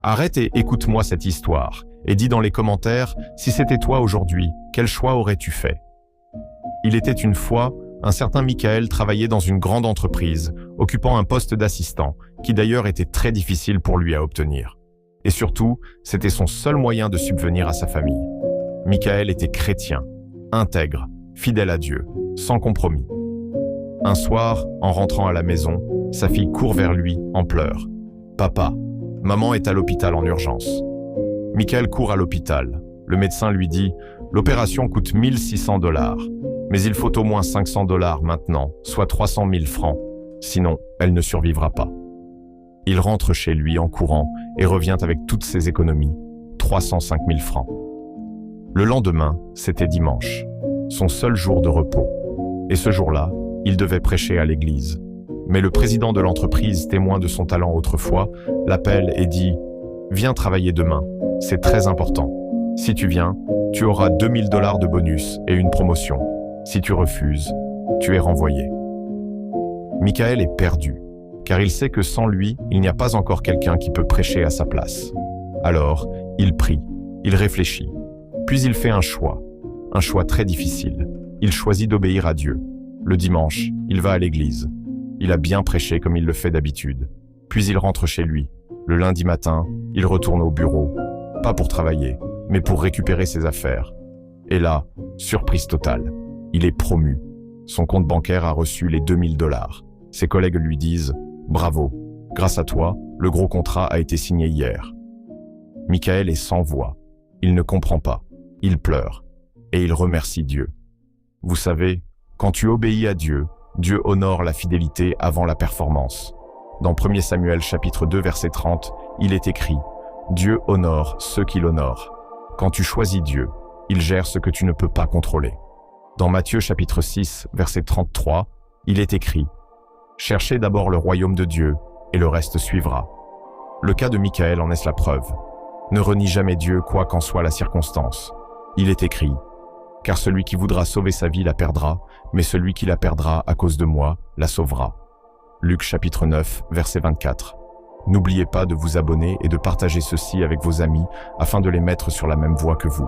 Arrête et écoute-moi cette histoire, et dis dans les commentaires, si c'était toi aujourd'hui, quel choix aurais-tu fait? Il était une fois, un certain Michael travaillait dans une grande entreprise, occupant un poste d'assistant, qui d'ailleurs était très difficile pour lui à obtenir. Et surtout, c'était son seul moyen de subvenir à sa famille. Michael était chrétien, intègre, fidèle à Dieu, sans compromis. Un soir, en rentrant à la maison, sa fille court vers lui en pleurs. « Papa, maman est à l'hôpital en urgence. » Michael court à l'hôpital. Le médecin lui dit « L'opération coûte 1 600 $, mais il faut au moins 500 $ maintenant, soit 300 000 francs, sinon elle ne survivra pas. » Il rentre chez lui en courant et revient avec toutes ses économies, 305 000 francs. Le lendemain, c'était dimanche, son seul jour de repos. Et ce jour-là, il devait prêcher à l'église. Mais le président de l'entreprise, témoin de son talent autrefois, l'appelle et dit « Viens travailler demain, c'est très important. Si tu viens, tu auras 2 000 $ de bonus et une promotion. Si tu refuses, tu es renvoyé. » Michael est perdu, car il sait que sans lui, il n'y a pas encore quelqu'un qui peut prêcher à sa place. Alors, il prie, il réfléchit, puis il fait un choix très difficile. Il choisit d'obéir à Dieu. Le dimanche, il va à l'église. Il a bien prêché comme il le fait d'habitude. Puis il rentre chez lui. Le lundi matin, il retourne au bureau, pas pour travailler, mais pour récupérer ses affaires. Et là, surprise totale, il est promu. Son compte bancaire a reçu les 2 000 $. Ses collègues lui disent « Bravo, grâce à toi, le gros contrat a été signé hier. » Michael est sans voix. Il ne comprend pas. Il pleure. Et il remercie Dieu. Vous savez, quand tu obéis à Dieu, Dieu honore la fidélité avant la performance. Dans 1 Samuel chapitre 2 verset 30, il est écrit « Dieu honore ceux qui l'honorent. » Quand tu choisis Dieu, il gère ce que tu ne peux pas contrôler. Dans Matthieu chapitre 6 verset 33, il est écrit « Cherchez d'abord le royaume de Dieu et le reste suivra. » Le cas de Michael en est la preuve. Ne renie jamais Dieu quoi qu'en soit la circonstance. Il est écrit « Car celui qui voudra sauver sa vie la perdra, mais celui qui la perdra à cause de moi la sauvera. » Luc chapitre 9, verset 24. N'oubliez pas de vous abonner et de partager ceci avec vos amis afin de les mettre sur la même voie que vous.